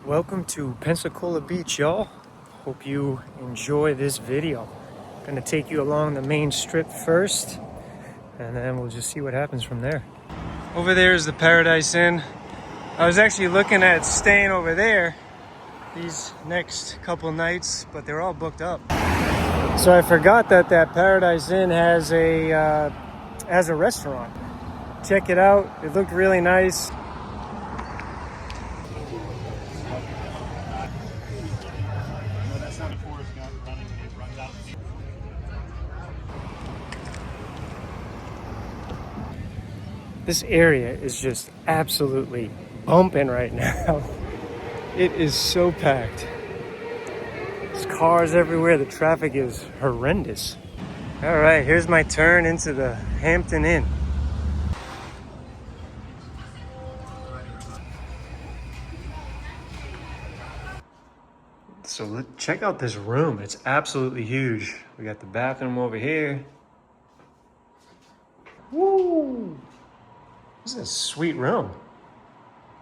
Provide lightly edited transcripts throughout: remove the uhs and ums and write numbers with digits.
Welcome to Pensacola Beach, y'all. Hope you enjoy this video. Gonna take you along the main strip first, and then we'll just see what happens from there. Over there is the Paradise Inn. I was actually looking at staying over there these next couple nights, but they're all booked up. So I forgot that Paradise Inn has a restaurant. Check it out. It looked really nice. This area is just absolutely bumping right now. It is so packed. There's cars everywhere. The traffic is horrendous. All right, here's my turn into the Hampton Inn. So check out this room. It's absolutely huge. We got the bathroom over here. Woo! This is a sweet room.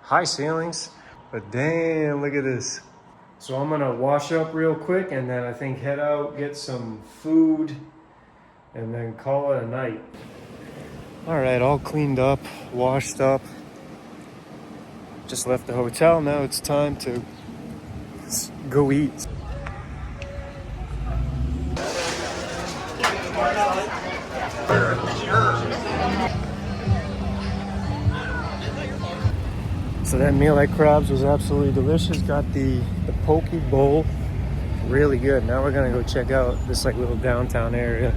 High ceilings, but damn, look at this. So I'm gonna wash up real quick and then I think head out, get some food, and then call it a night. All right, all cleaned up, washed up. Just left the hotel. Now it's time to go eat. So that meal at Crab's was absolutely delicious. Got the poke bowl, really good. Now we're gonna go check out this like little downtown area.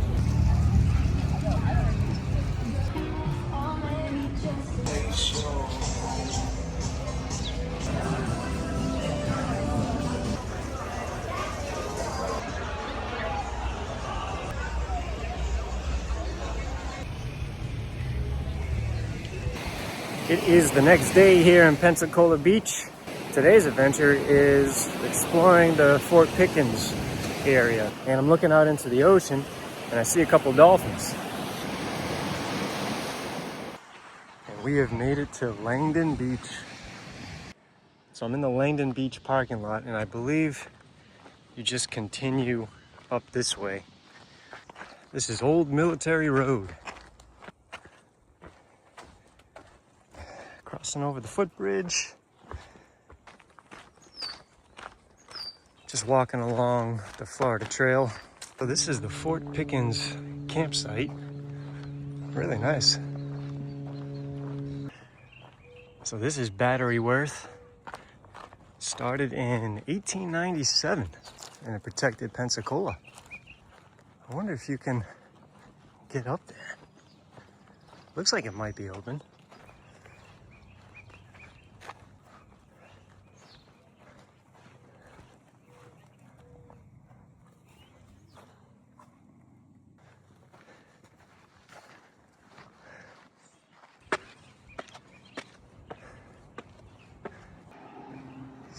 It is the next day here in Pensacola Beach. Today's adventure is exploring the Fort Pickens area. And I'm looking out into the ocean and I see a couple dolphins. And we have made it to Langdon Beach. So I'm in the Langdon Beach parking lot and I believe you just continue up this way. This is Old Military Road. Crossing over the footbridge. Just walking along the Florida Trail. So this is the Fort Pickens campsite. Really nice. So this is Battery Worth. Started in 1897 and it protected Pensacola. I wonder if you can get up there. Looks like it might be open.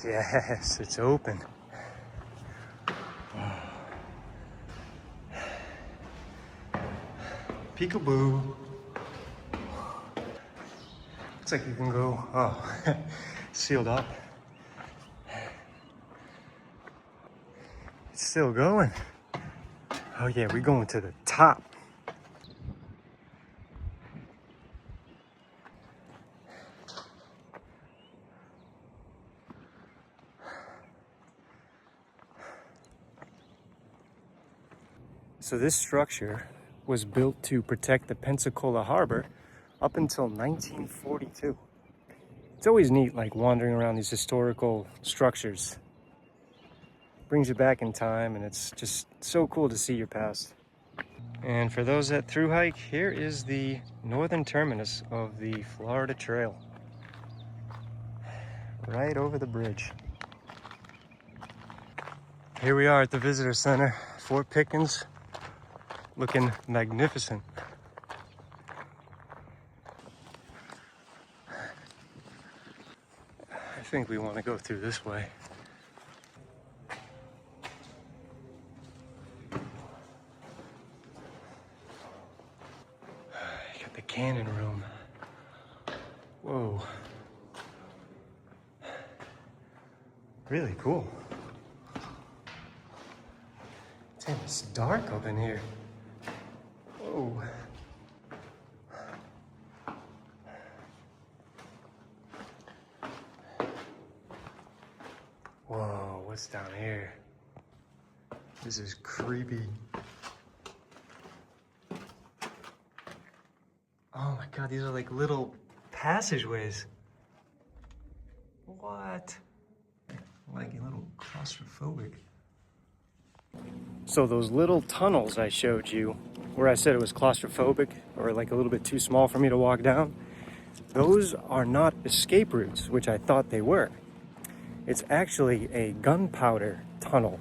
Yes, it's open. Peekaboo. Looks like you can go, sealed up. It's still going. Oh yeah, we're going to the top. So this structure was built to protect the Pensacola harbor up until 1942. It's always neat, like wandering around these historical structures. Brings you back in time and it's just so cool to see your past. And for those that thru hike, here is the northern terminus of the Florida Trail. Right over the bridge. Here we are at the visitor center, Fort Pickens. Looking magnificent. I think we want to go through this way. Got the cannon room. Whoa. Really cool. Damn, it's dark up in here. Whoa. Whoa, what's down here? This is creepy. Oh my God, these are like little passageways. What? Like a little claustrophobic. So those little tunnels I showed you, where I said it was claustrophobic or like a little bit too small for me to walk down, those are not escape routes, which I thought they were. It's actually a gunpowder tunnel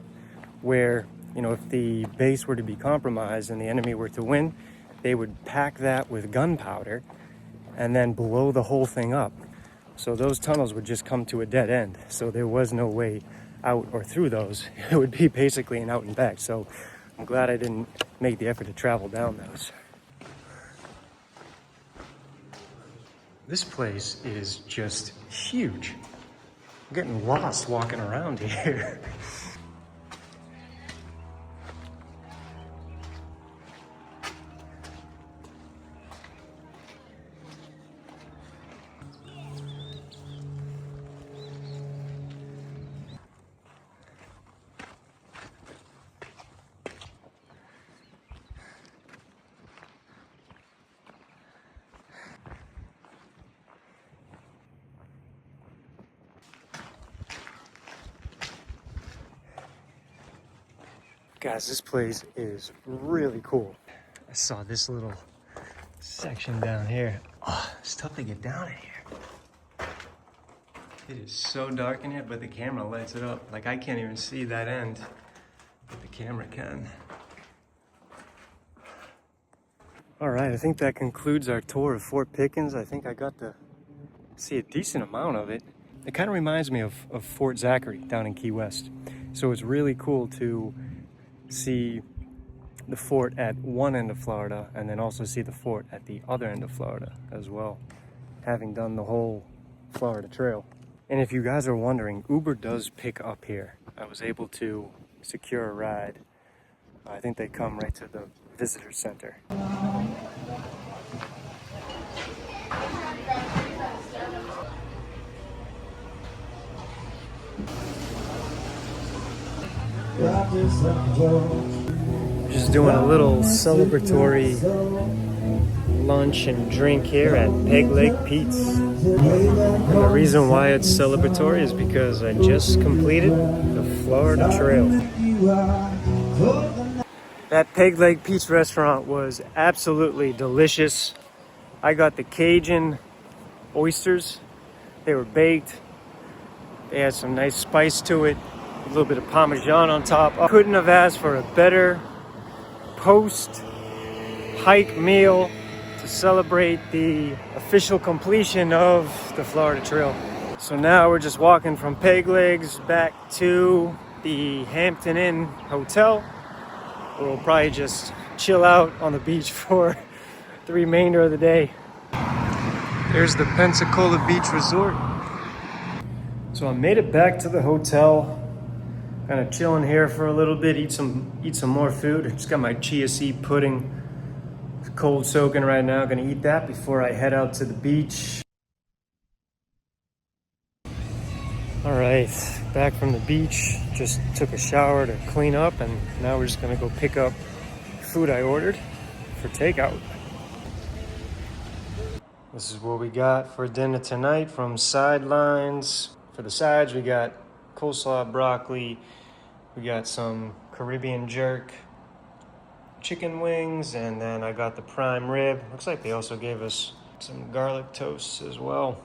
where, you know, if the base were to be compromised and the enemy were to win, they would pack that with gunpowder and then blow the whole thing up. So those tunnels would just come to a dead end. So there was no way out or through those. It would be basically an out and back. So I'm glad I didn't make the effort to travel down those. This place is just huge. I'm getting lost walking around here. Guys, this place is really cool. I saw this little section down here. Oh, it's tough to get down in here. It is so dark in here, but the camera lights it up. Like, I can't even see that end, but the camera can. All right, I think that concludes our tour of Fort Pickens. I think I got to see a decent amount of it. It kind of reminds me of Fort Zachary down in Key West. So it's really cool to see the fort at one end of Florida and then also see the fort at the other end of Florida as well, having done the whole Florida Trail. And if you guys are wondering, Uber does pick up here. I was able to secure a ride. I think they come right to the visitor center. Just doing a little celebratory lunch and drink here at Peg Leg Pete's. And the reason why it's celebratory is because I just completed the Florida Trail. That Peg Leg Pete's restaurant was absolutely delicious. I got the Cajun oysters. They were baked. They had some nice spice to it. A little bit of Parmesan on top. I couldn't have asked for a better post-hike meal to celebrate the official completion of the Florida Trail. So now we're just walking from Peg Legs back to the Hampton Inn Hotel. We'll probably just chill out on the beach for the remainder of the day. There's the Pensacola Beach Resort. So I made it back to the hotel. Kind of chilling here for a little bit, eat some more food. Just got my chia seed pudding, it's cold soaking right now. Gonna eat that before I head out to the beach. All right, back from the beach. Just took a shower to clean up, and now we're just gonna go pick up food I ordered for takeout. This is what we got for dinner tonight from Sidelines. For the sides, we got coleslaw, broccoli, we got some Caribbean jerk, chicken wings, and then I got the prime rib. Looks like they also gave us some garlic toasts as well.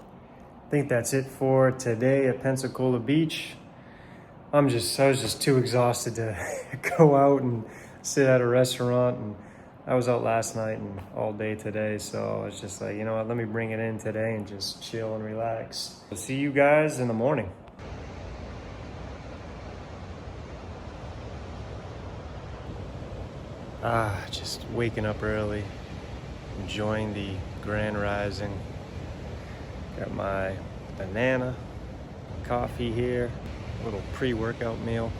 I think that's it for today at Pensacola Beach. I was just too exhausted to go out and sit at a restaurant, and I was out last night and all day today, so I was just like, you know what, let me bring it in today and just chill and relax. I'll see you guys in the morning. Just waking up early, enjoying the grand rising. Got my banana, coffee here. a little pre-workout meal.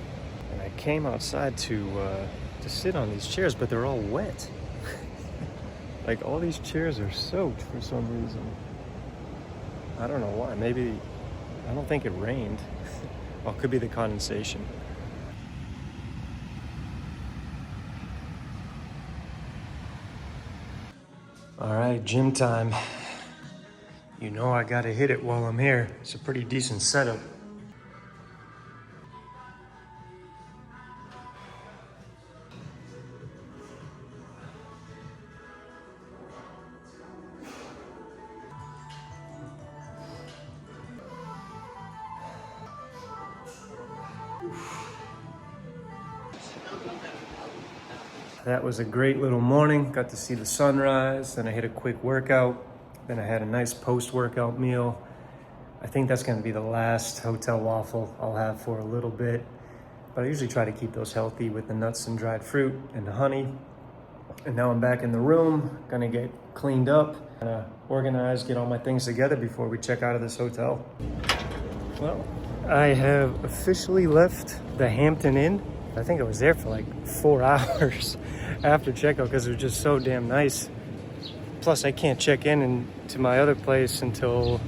And I came outside to sit on these chairs, but they're all wet. Like all these chairs are soaked for some reason. I don't know why. Maybe, I don't think it rained. Well, it could be the condensation. All right, gym time. You know I gotta hit it while I'm here. It's a pretty decent setup. That was a great little morning. Got to see the sunrise, then I hit a quick workout. Then I had a nice post-workout meal. I think that's gonna be the last hotel waffle I'll have for a little bit. But I usually try to keep those healthy with the nuts and dried fruit and the honey. And now I'm back in the room, gonna get cleaned up, gonna organize, get all my things together before we check out of this hotel. Well, I have officially left the Hampton Inn. I think I was there for like 4 hours after checkout because it was just so damn nice. Plus, I can't check in to my other place until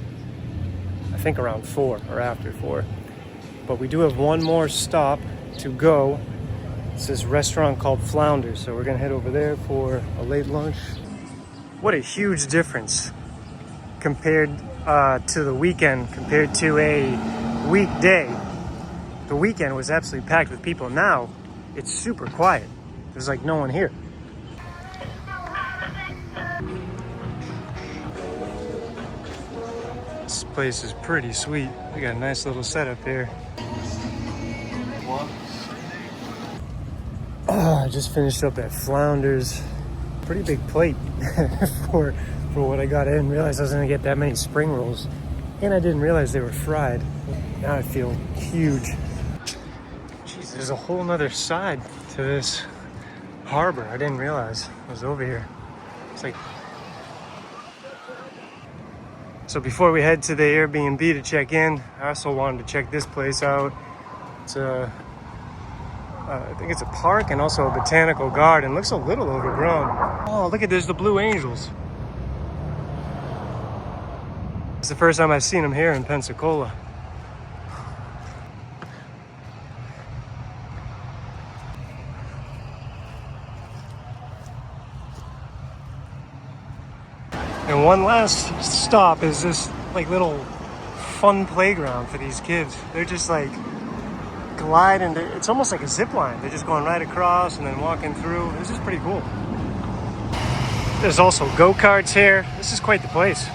I think around 4 or after 4. But we do have one more stop to go. It's this restaurant called Flounders, so we're gonna head over there for a late lunch. What a huge difference compared to the weekend, compared to a weekday. The weekend was absolutely packed with people. Now it's super quiet. There's like no one here. This place is pretty sweet. We got a nice little setup here. I just finished up at Flounders. Pretty big plate for what I got. I didn't realize I was gonna get that many spring rolls. And I didn't realize they were fried. Now I feel huge. Jeez, there's a whole nother side to this harbor. I didn't realize I was over here. It's like... So before we head to the Airbnb to check in, I also wanted to check this place out. It's I think it's a park and also a botanical garden. Looks a little overgrown. Oh, look at this, the Blue Angels. It's the first time I've seen them here in Pensacola. And one last stop is this like little fun playground for these kids. They're just like gliding. It's almost like a zip line. They're just going right across and then walking through. This is pretty cool. There's also go-karts here. This is quite the place.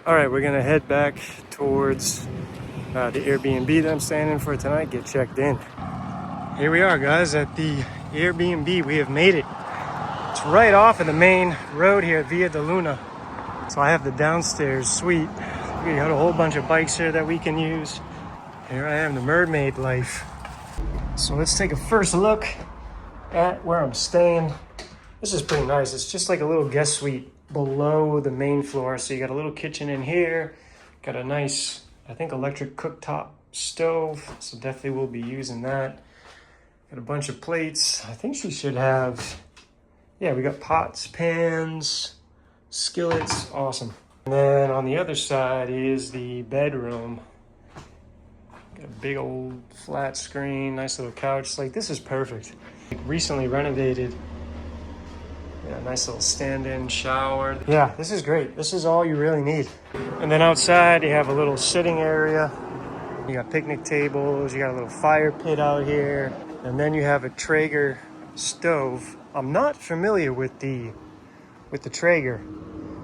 All right, we're gonna head back towards the Airbnb that I'm staying in for tonight, get checked in. Here we are, guys, at the Airbnb. We have made it. It's right off of the main road here, Via de Luna. So I have the downstairs suite. We got a whole bunch of bikes here that we can use. Here I am, the mermaid life. So let's take a first look at where I'm staying. This is pretty nice. It's just like a little guest suite below the main floor. So you got a little kitchen in here. Got a nice, I think, electric cooktop stove. So definitely we'll be using that. Got a bunch of plates. I think she should have, yeah, we got pots, pans, skillets. Awesome. And then on the other side is the bedroom. Got a big old flat screen, nice little couch. Like, this is perfect. Recently renovated. Yeah, nice little stand-in shower. Yeah, this is great. This is all you really need. And then outside you have a little sitting area. You got picnic tables, you got a little fire pit out here. And then you have a Traeger stove. I'm not familiar with the Traeger.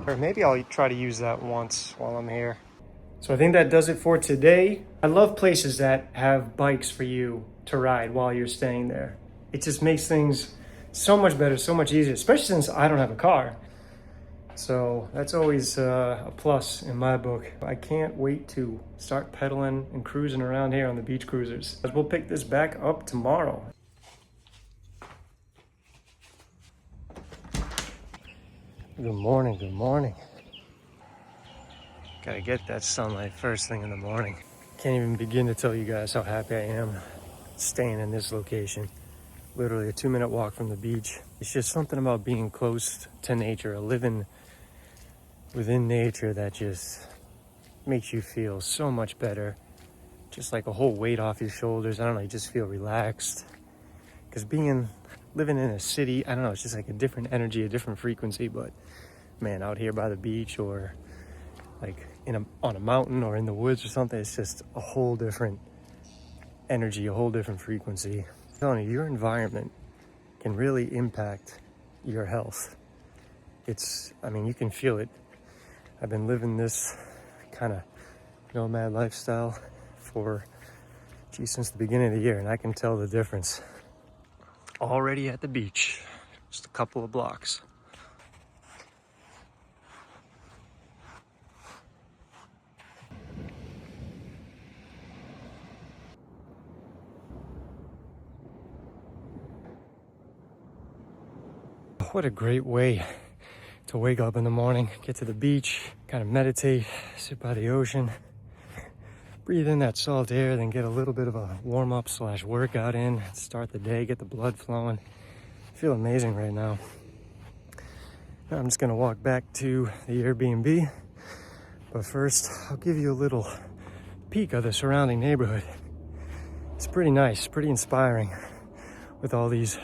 Or maybe I'll try to use that once while I'm here. So I think that does it for today. I love places that have bikes for you to ride while you're staying there. It just makes things so much better, so much easier, especially since I don't have a car. So that's always a plus in my book. I can't wait to start pedaling and cruising around here on the beach cruisers. We'll pick this back up tomorrow. Good morning, good morning. Gotta get that sunlight first thing in the morning. can't even begin to tell you guys how happy I am staying in this location. Literally a 2-minute walk from the beach. It's just something about being close to nature, living within nature that just makes you feel so much better. Just like a whole weight off your shoulders. I don't know, you just feel relaxed. Because living in a city, I don't know, it's just like a different energy, a different frequency. But man, out here by the beach or like on a mountain or in the woods or something, it's just a whole different energy, a whole different frequency. I'm telling you, your environment can really impact your health. You can feel it. I've been living this kind of nomad lifestyle since the beginning of the year, and I can tell the difference. Already at the beach, just a couple of blocks. What a great way to wake up in the morning, get to the beach, kind of meditate, sit by the ocean, breathe in that salt air, then get a little bit of a warm-up / workout in, start the day, get the blood flowing. I feel amazing right now. Now I'm just gonna walk back to the Airbnb, but first I'll give you a little peek of the surrounding neighborhood. It's pretty nice, pretty inspiring with all these,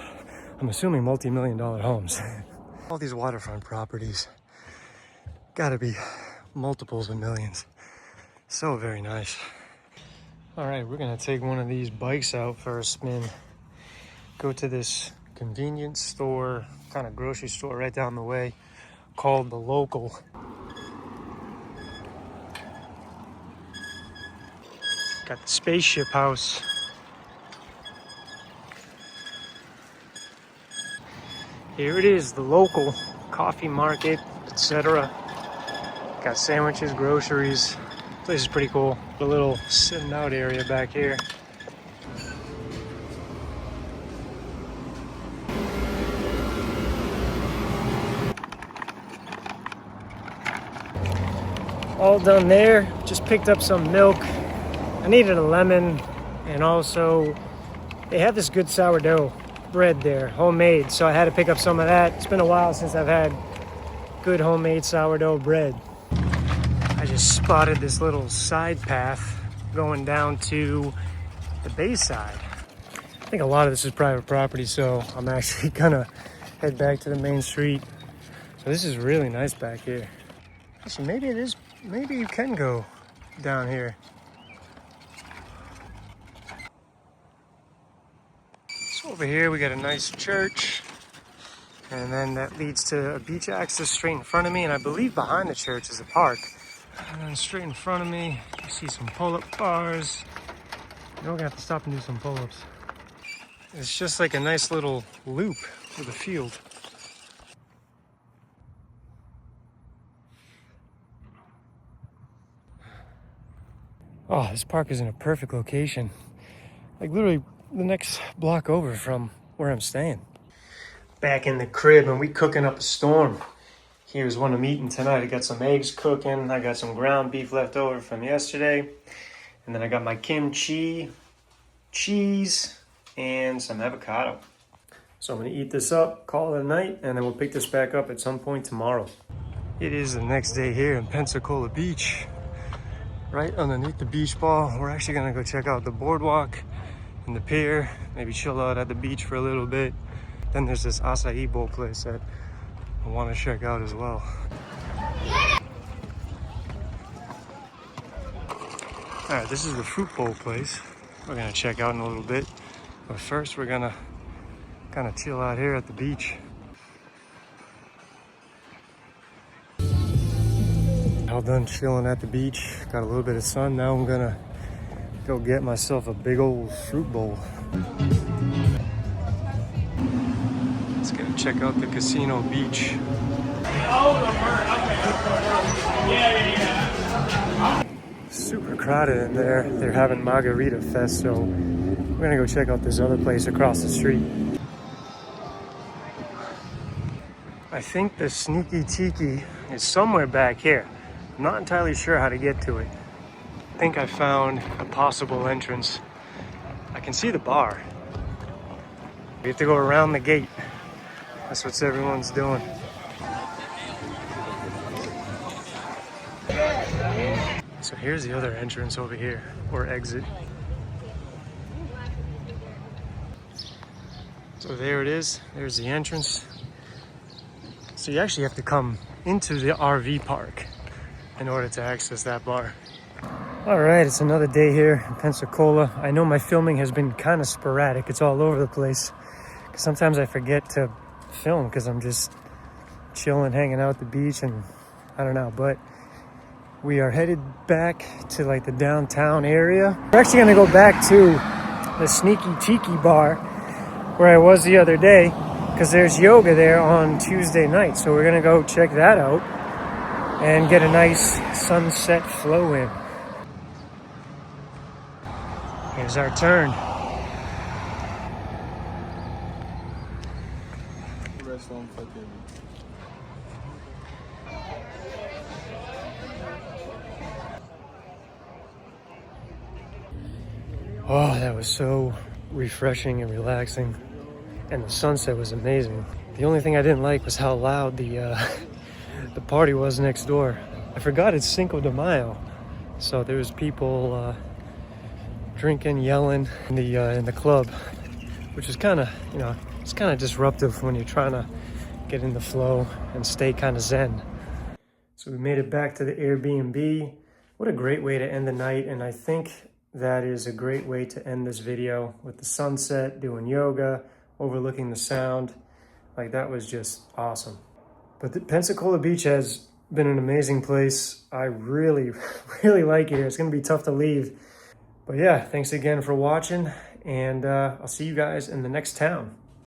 I'm assuming, multi-million-dollar homes. All these waterfront properties, gotta be multiples of millions. So very nice. All right, we're gonna take one of these bikes out for a spin. Go to this convenience store, kind of grocery store right down the way called The Local. Got the spaceship house. Here it is, The Local, coffee market, etc. Got sandwiches, groceries. Place is pretty cool. A little sitting out area back here. All done there. Just picked up some milk. I needed a lemon, and also they have this good sourdough bread there, homemade, so I had to pick up some of that. It's been a while since I've had good homemade sourdough bread. I just spotted this little side path going down to the Bayside. I think a lot of this is private property, so I'm actually gonna head back to the main street. So this is really nice back here. Actually, maybe you can go down here. So over here we got a nice church, and then that leads to a beach access straight in front of me, and I believe behind the church is a park. And then straight in front of me, you see some pull-up bars. You know, we're gonna have to stop and do some pull-ups. It's just like a nice little loop with a field. Oh, this park is in a perfect location. Like literally the next block over from where I'm staying. Back in the crib, and we cooking up a storm. Here's what I'm eating tonight. I got some eggs cooking. I got some ground beef left over from yesterday. And then I got my kimchi, cheese, and some avocado. So I'm gonna eat this up, call it a night, and then we'll pick this back up at some point tomorrow. It is the next day here in Pensacola Beach. Right underneath the beach ball. We're actually gonna go check out the boardwalk and the pier, maybe chill out at the beach for a little bit. Then there's this acai bowl place that I want to check out as well. All right, this is the fruit bowl place we're gonna check out in a little bit. But first we're gonna kind of chill out here at the beach. All done chilling at the beach. Got a little bit of sun. Now I'm gonna go get myself a big old fruit bowl. Let's go check out the casino beach. Super crowded in there. They're having Margarita Fest, so we're gonna go check out this other place across the street. I think the Sneaky Tiki is somewhere back here. I'm not entirely sure how to get to it. think I found a possible entrance. I can see the bar. We have to go around the gate. That's what everyone's doing. So here's the other entrance over here, or exit. So there it is. There's the entrance. So you actually have to come into the RV park in order to access that bar. All right, it's another day here in Pensacola. I know my filming has been kind of sporadic. It's all over the place. Sometimes I forget to film because I'm just chilling, hanging out at the beach, and I don't know. But we are headed back to like the downtown area. We're actually gonna go back to the Sneaky Tiki bar where I was the other day because there's yoga there on Tuesday night. So we're gonna go check that out and get a nice sunset flow in. Here's our turn. Oh, that was so refreshing and relaxing. And the sunset was amazing. The only thing I didn't like was how loud the party was next door. I forgot it's Cinco de Mayo. So there was people drinking, yelling in the club, which is kind of, it's kind of disruptive when you're trying to get in the flow and stay kind of zen. So we made it back to the Airbnb. What a great way to end the night. And I think that is a great way to end this video with the sunset, doing yoga, overlooking the sound. Like, that was just awesome. But the Pensacola Beach has been an amazing place. I really, really like it here. It's gonna be tough to leave. But yeah, thanks again for watching, and I'll see you guys in the next town.